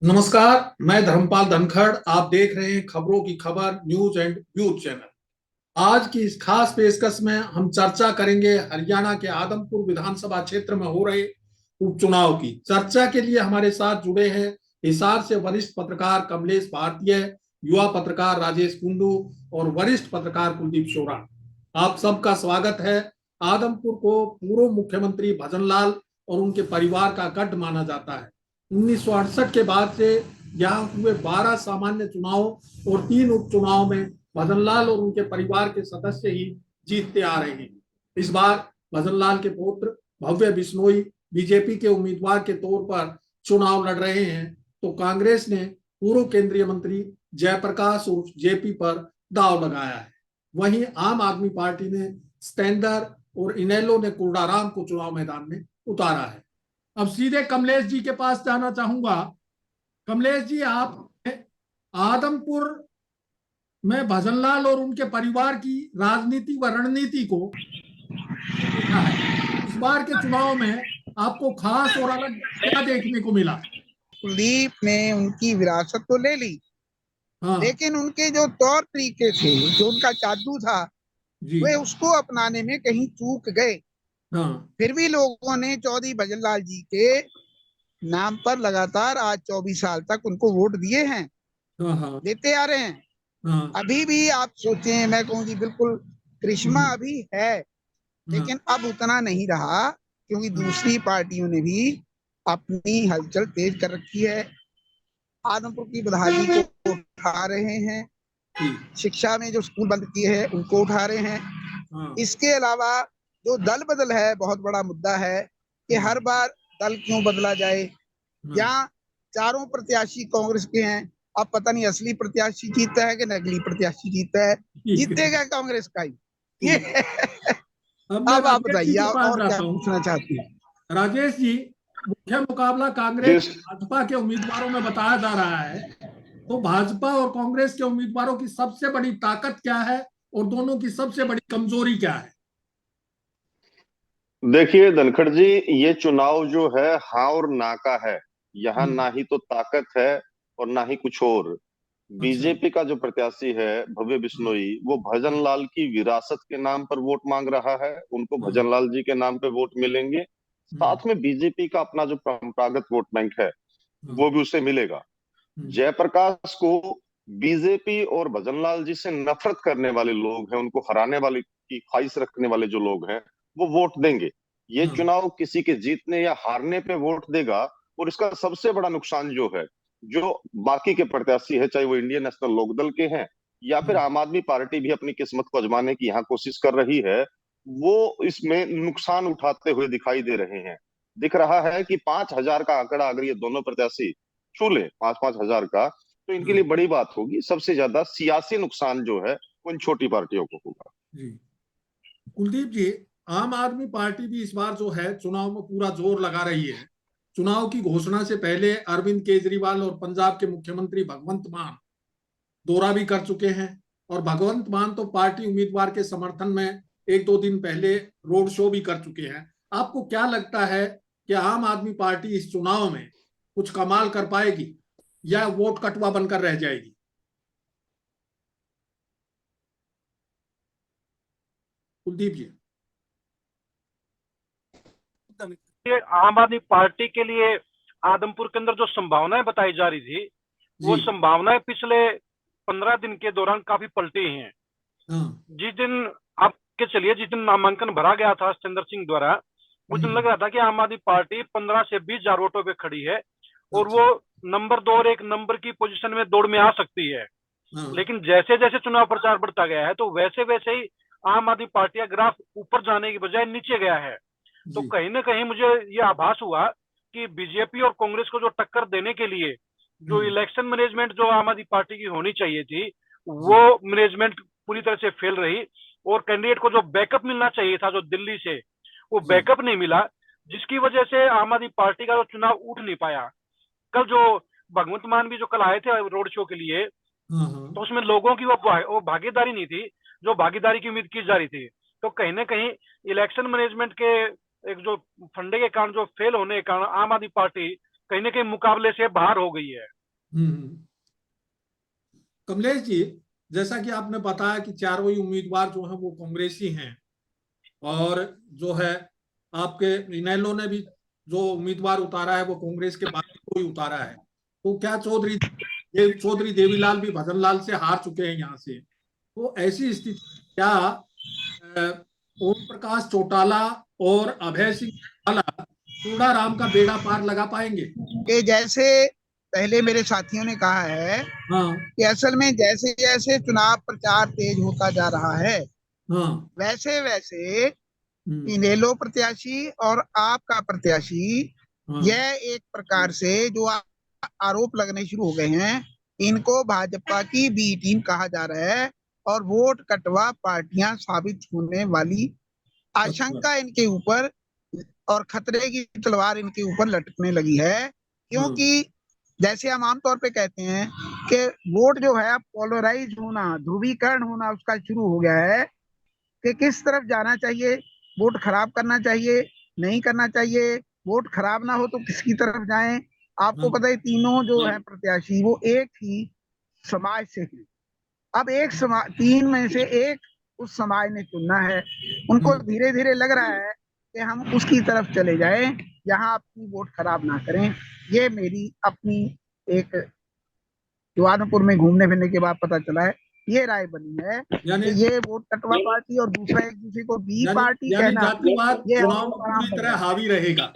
नमस्कार। मैं धर्मपाल धनखड़। आप देख रहे हैं खबरों की खबर न्यूज एंड व्यूज चैनल। आज की इस खास पेशकश में हम चर्चा करेंगे हरियाणा के आदमपुर विधानसभा क्षेत्र में हो रहे उपचुनाव की। चर्चा के लिए हमारे साथ जुड़े हैं हिसार से वरिष्ठ पत्रकार कमलेश भारतीय, युवा पत्रकार राजेश कुंडू और वरिष्ठ पत्रकार कुलदीप शोरा। आप सबका स्वागत है। आदमपुर को पूर्व मुख्यमंत्री भजनलाल और उनके परिवार का गढ़ माना जाता है। 1968 के बाद से यहाँ हुए 12 सामान्य चुनाव और 3 उपचुनाव में भजनलाल और उनके परिवार के सदस्य ही जीतते आ रहे हैं। इस बार भजनलाल के पुत्र भव्य बिश्नोई बीजेपी के उम्मीदवार के तौर पर चुनाव लड़ रहे हैं, तो कांग्रेस ने पूर्व केंद्रीय मंत्री जयप्रकाश उर्फ जेपी पर दाव लगाया है। वहीं आम आदमी पार्टी ने स्टैंडर और इनेलो ने कुलडाराम को चुनाव मैदान में उतारा है। अब सीधे कमलेश जी के पास जाना चाहूंगा। कमलेश जी, आप आदमपुर में भजनलाल और उनके परिवार की राजनीति व रणनीति को देखा है। इस बार के चुनाव में आपको खास और अलग क्या देखने को मिला? कुलदीप ने उनकी विरासत तो ले ली, हाँ। लेकिन उनके जो तौर तरीके थे, जो उनका जादू था, जी। वे उसको अपनाने में कहीं चूक गए। हाँ। फिर भी लोगों ने चौधरी भजनलाल जी के नाम पर लगातार आज 24 साल तक उनको वोट दिए हैं, हाँ। हाँ। देते आ रहे हैं। हाँ। अभी भी आप सोचें, मैं कहूँ जी बिल्कुल करिश्मा हम्म। अभी है, हाँ। लेकिन अब उतना नहीं रहा, क्योंकि हाँ। दूसरी पार्टियों ने भी अपनी हलचल तेज कर रखी है। आदमपुर की बदहाली को उठा रहे हैं, जी। शिक्षा में जो स्कूल बंद किए हैं उनको उठा रहे हैं। हाँ। इसके अलावा जो दल बदल है, बहुत बड़ा मुद्दा है कि हाँ। हर बार दल क्यों बदला जाए। हाँ। यहाँ चारों प्रत्याशी कांग्रेस के हैं, अब पता नहीं असली प्रत्याशी जीतता है कि नकली प्रत्याशी जीतता है। ठीक है। जीतेगा कांग्रेस का ही ये ठीक। अब मैं अब आप राजेश जी बताइए के पास और क्या जाता हूँ। पूछना चाहती हैं। राजेश जी, मुख्य मुकाबला कांग्रेस जिस भाजपा के उम्मीदवारों में बताया जा रहा है, तो भाजपा और कांग्रेस के उम्मीदवारों की सबसे बड़ी ताकत क्या है और दोनों की सबसे बड़ी कमजोरी क्या है? देखिए धनखड़ जी, ये चुनाव जो है हाँ और ना का है। यहाँ हम्म। ना ही तो ताकत है और ना ही कुछ और। अच्छा। बीजेपी का जो प्रत्याशी है भव्य हाँ। बिश्नोई, वो हाँ। भजनलाल की विरासत के नाम पर वोट मांग रहा है। उनको हाँ। भजनलाल जी के नाम पे वोट मिलेंगे। हम्म। साथ में बीजेपी का अपना जो परंपरागत वोट बैंक है हाँ। वो भी उसे मिलेगा। हम्म। जयप्रकाश को बीजेपी और भजनलाल जी से नफरत करने वाले लोग हैं, उनको हराने वाले की ख्वाहिश रखने वाले जो लोग हैं, वो वोट देंगे। ये हाँ। चुनाव किसी के जीतने या हारने पे वोट देगा। और इसका सबसे बड़ा नुकसान जो है, जो बाकी के प्रत्याशी है, चाहे वो इंडियन नेशनल लोकदल के हैं या फिर हम्म। आम आदमी पार्टी भी अपनी किस्मत को आजमाने की यहाँ कोशिश कर रही है, वो इसमें नुकसान उठाते हुए दिखाई दे रहे हैं। दिख रहा है कि 5,000 का आंकड़ा अगर ये दोनों प्रत्याशी छू ले, 5-5 हजार का, तो इनके लिए हाँ। बड़ी बात होगी। सबसे ज्यादा सियासी नुकसान जो है वो इन छोटी पार्टियों को होगा। जी। कुलदीप जी, आम आदमी पार्टी भी इस बार जो है चुनाव में पूरा जोर लगा रही है। चुनाव की घोषणा से पहले अरविंद केजरीवाल और पंजाब के मुख्यमंत्री भगवंत मान दौरा भी कर चुके हैं। और भगवंत मान तो पार्टी उम्मीदवार के समर्थन में एक दो दिन पहले रोड शो भी कर चुके हैं। आपको क्या लगता है कि आम आदमी पार्टी इस चुनाव में कुछ कमाल कर पाएगी या वोट कटवा बनकर रह जाएगी? कुलदीप जी। ये आम आदमी पार्टी के लिए आदमपुर के अंदर जो संभावनाएं बताई जा रही थी, जी। वो संभावनाएं पिछले 15 दिन के दौरान काफी पलटी हैं। हाँ। जिस दिन आप के चलिए, जिस दिन नामांकन भरा गया था सतेंद्र सिंह द्वारा, उस दिन हम्म। लग रहा था कि आम आदमी पार्टी 15 से 20 हजार वोटों पे खड़ी है और अच्छा। वो नंबर 2 और 1 नंबर की पोजीशन में दौड़ में आ सकती है। हाँ। लेकिन जैसे जैसे चुनाव प्रचार बढ़ता गया है, तो वैसे वैसे ही आम आदमी पार्टी का ग्राफ ऊपर जाने की बजाय नीचे गया है। तो जी। कहीं ना कहीं मुझे ये आभास हुआ कि बीजेपी और कांग्रेस को जो टक्कर देने के लिए जो हम्म। इलेक्शन मैनेजमेंट जो आम आदमी पार्टी की होनी चाहिए थी, जी। वो मैनेजमेंट पूरी तरह से फेल रही। और कैंडिडेट को जो बैकअप मिलना चाहिए था जो दिल्ली से, वो जी। बैकअप नहीं मिला, जिसकी वजह से आम आदमी पार्टी का जो चुनाव उठ नहीं पाया। कल जो भगवंत मान भी जो कल आए थे रोड शो के लिए, हाँ। हाँ। तो उसमें लोगों की वो भागीदारी नहीं थी जो भागीदारी की उम्मीद की जा रही थी। तो कहीं ना कहीं इलेक्शन मैनेजमेंट के एक जो फंडे के कारण जो फेल होने के कारण आम आदमी पार्टी कहीं ना कहीं मुकाबले से बाहर हो गई है। कमलेश जी, जैसा कि आपने बताया कि चारों ही उम्मीदवार जो हैं वो कांग्रेसी हैं, और जो है आपके इनेलो ने भी जो उम्मीदवार उतारा है वो कांग्रेस के बागी को ही उतारा है। तो क्या चौधरी देवीलाल भी भजनलाल से हार चुके हैं यहाँ से, तो ऐसी स्थिति में क्या ओम प्रकाश चौटाला और अभय सिंह चौटाला चूड़ा राम का बेड़ा पार लगा पाएंगे? कि जैसे पहले मेरे साथियों ने कहा है हाँ कि असल में जैसे जैसे चुनाव प्रचार तेज होता जा रहा है, हाँ। वैसे वैसे हम्म, इनेलो प्रत्याशी और आपका प्रत्याशी, हाँ। यह एक प्रकार से जो आरोप लगने शुरू हो गए हैं, इनको भाजपा की बी टीम कहा जा रहा है और वोट कटवा पार्टियां साबित होने वाली अच्छा। आशंका इनके ऊपर और खतरे की तलवार इनके ऊपर लटकने लगी है। हाँ क्योंकि जैसे हम आमतौर पे कहते हैं कि वोट जो है पोलराइज होना, ध्रुवीकरण होना उसका शुरू हो गया है कि किस तरफ जाना चाहिए, वोट खराब करना चाहिए, नहीं करना चाहिए, वोट खराब ना हो तो किसकी तरफ जाएं। आपको हाँ। पता है तीनों जो है प्रत्याशी वो एक ही समाज से हैं। अब एक समाज, तीन में से एक उस समाज ने चुनना है, उनको धीरे धीरे लग रहा है कि हम उसकी तरफ चले जाएं जहां अपनी वोट खराब ना करें। ये मेरी अपनी एक, जो आदमपुर में घूमने फिरने के बाद पता चला है, ये राय बनी है यानी कि ये वोट कटवा पार्टी और दूसरा एक दूसरे को बी यानी पार्टी यानी कहना, जातिवाद ये चुनाव हमको में आराम पूरी लग तरह रहा है। हावी रहेगा।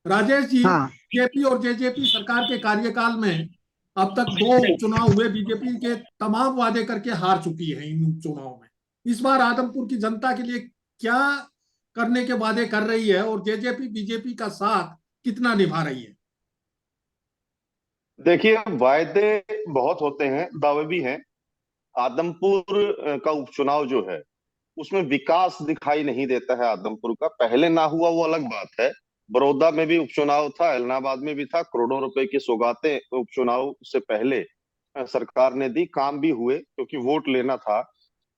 राजेश जी, हाँ, बीजेपी और जेजेपी सरकार के कार्यकाल में अब तक 2 उपचुनाव हुए, बीजेपी के तमाम वादे करके हार चुकी है इन उपचुनाव में। इस बार आदमपुर की जनता के लिए क्या करने के वादे कर रही है, और जेजेपी बीजेपी का साथ कितना निभा रही है? देखिए, वायदे बहुत होते हैं, दावे भी हैं। आदमपुर का उपचुनाव जो है उसमें विकास दिखाई नहीं देता है आदमपुर का। पहले ना हुआ वो अलग बात है, बड़ौदा में भी उपचुनाव था, इलाहाबाद में भी था, करोड़ों रुपए की सौगातें उपचुनाव से पहले सरकार ने दी, काम भी हुए क्योंकि वोट लेना था।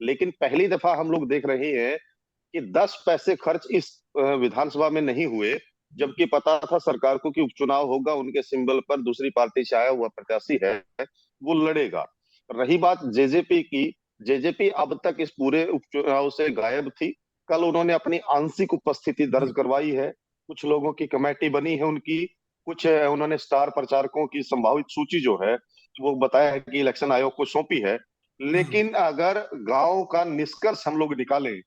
लेकिन पहली दफा हम लोग देख रहे हैं कि 10 पैसे खर्च इस विधानसभा में नहीं हुए, जबकि पता था सरकार को कि उपचुनाव होगा, उनके सिंबल पर दूसरी पार्टी से आया हुआ प्रत्याशी है, वो लड़ेगा। रही बात जेजेपी की, जेजेपी अब तक इस पूरे उपचुनाव से गायब थी। कल उन्होंने अपनी आंशिक उपस्थिति दर्ज करवाई है, कुछ लोगों की कमेटी बनी है उनकी, कुछ उन्होंने स्टार प्रचारकों की संभावित सूची जो है वो बताया है कि इलेक्शन आयोग को सौंपी है। लेकिन अगर गांव का निष्कर्ष हम लोग निकालें,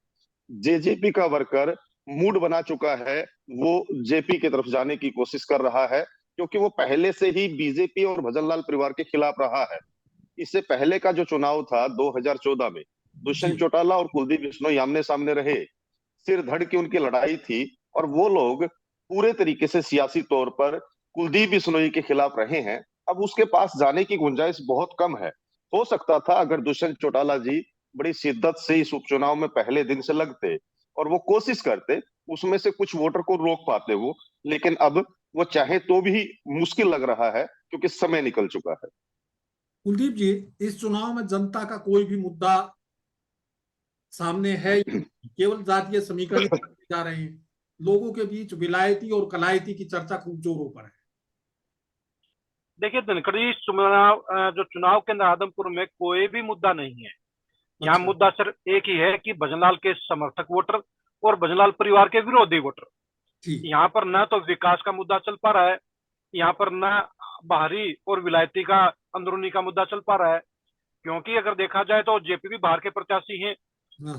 जेजेपी का वर्कर मूड बना चुका है, वो जेपी की तरफ जाने की कोशिश कर रहा है, क्योंकि वो पहले से ही बीजेपी और भजनलाल परिवार के खिलाफ रहा है। इससे पहले का जो चुनाव था 2014 में, जी। दुष्यंत चौटाला और कुलदीप बिश्नोई आमने सामने रहे, सिर धड़ की उनकी लड़ाई थी, और वो लोग पूरे तरीके से सियासी तौर पर कुलदीप बिश्नोई के खिलाफ रहे हैं। अब उसके पास जाने की गुंजाइश बहुत कम है। हो सकता था अगर दुष्यंत चौटाला जी बड़ी शिद्दत से इस उपचुनाव में पहले दिन से लगते और वो कोशिश करते, उसमें से कुछ वोटर को रोक पाते वो। लेकिन अब वो चाहे तो भी मुश्किल लग रहा है क्योंकि समय निकल चुका है। कुलदीप जी, इस चुनाव में जनता का कोई भी मुद्दा सामने है, केवल जातीय समीकरण ही करते जा रहे हैं? लोगों के बीच विलायती और कलायती की चर्चा खूब जोरों पर है। देखिए धनखड़ी, चुनाव जो चुनाव केंद्र आदमपुर में कोई भी मुद्दा नहीं है। यहाँ अच्छा। मुद्दा सिर्फ एक ही है कि भजनलाल के समर्थक वोटर और भजनलाल परिवार के विरोधी वोटर। ठीक। यहाँ पर न तो विकास का मुद्दा चल पा रहा है, यहाँ पर न बाहरी और विलायती का अंदरूनी का मुद्दा चल पा रहा है। क्योंकि अगर देखा जाए तो जेपी भी बाहर के प्रत्याशी हैं हाँ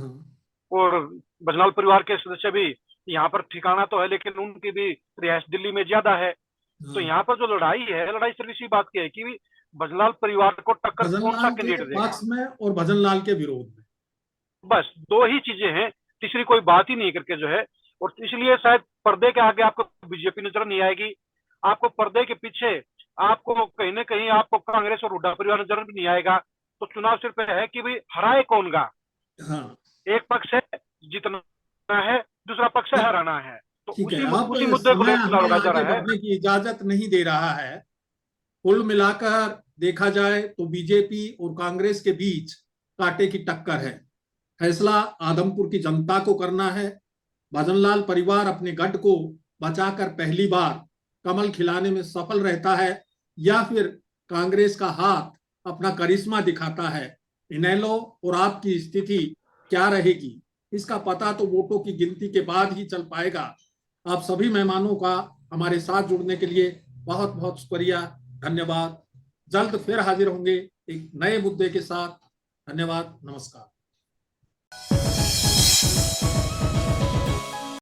और भजनलाल परिवार के सदस्य भी यहाँ पर ठिकाना तो है, लेकिन उनकी भी रिहायश दिल्ली में ज्यादा है। तो हाँ। यहाँ पर जो लड़ाई है, लड़ाई सिर्फ इसी बात की है कि भजनलाल परिवार को टक्कर कौन सा भजनलाल के कैंडिडेट देगा। पक्ष में और भजनलाल के विरोध में। बस दो ही चीजें हैं, तीसरी कोई बात ही नहीं करके जो है। और इसलिए शायद पर्दे के आगे आपको बीजेपी नजर नहीं आएगी, आपको पर्दे के पीछे आपको कहीं ना कहीं आपको कांग्रेस और हुड्डा परिवार नजर भी नहीं आएगा। तो चुनाव सिर्फ है कि भाई हराए कौन गा। हाँ एक पक्ष है जीतना है, दूसरा पक्ष है हराना है। तो ठीक है। अब उसी मुद्दे को समय लेकर चुनाव हमें लड़ा जा आगे रहा है। बढ़ने की इजाजत नहीं दे रहा है। कुल मिलाकर देखा जाए तो बीजेपी और कांग्रेस के बीच कांटे की टक्कर है। फैसला आदमपुर की जनता को करना है। भजनलाल परिवार अपने गढ़ को बचाकर पहली बार कमल खिलाने में सफल रहता है या फिर कांग्रेस का हाथ अपना करिश्मा दिखाता है। इनेलो और आपकी स्थिति क्या रहेगी, इसका पता तो वोटों की गिनती के बाद ही चल पाएगा। आप सभी मेहमानों का हमारे साथ जुड़ने के लिए बहुत बहुत शुक्रिया, धन्यवाद। जल्द फिर हाजिर होंगे एक नए मुद्दे के साथ। धन्यवाद, नमस्कार।